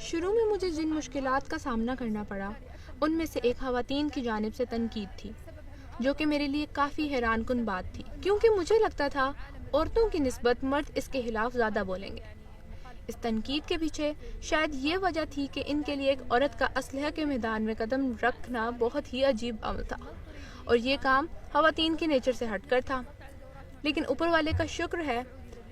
शुरू में मुझे जिन मुश्किलात का सामना करना पड़ा उनमें से एक ख़वातीन की जानिब से तनकीद थी, जो कि मेरे लिए काफ़ी हैरानकुन बात थी, क्योंकि मुझे लगता था औरतों की निस्बत मर्द इसके खिलाफ ज़्यादा बोलेंगे। इस तनकीद के पीछे शायद ये वजह थी कि इनके लिए एक औरत का असलहा के मैदान में कदम रखना बहुत ही अजीब अमल था और ये काम ख़वातीन के नेचर से हटकर था। लेकिन ऊपर वाले का शुक्र है,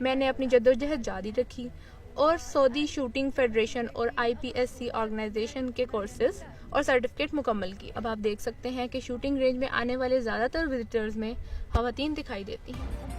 मैंने अपनी जद्दोजहद जारी रखी और सऊदी शूटिंग फेडरेशन और IPSC ऑर्गेनाइजेशन के कोर्सेज और सर्टिफिकेट मुकम्मल की। अब आप देख सकते हैं कि शूटिंग रेंज में आने वाले ज़्यादातर विजिटर्स में ख़वातीन दिखाई देती हैं।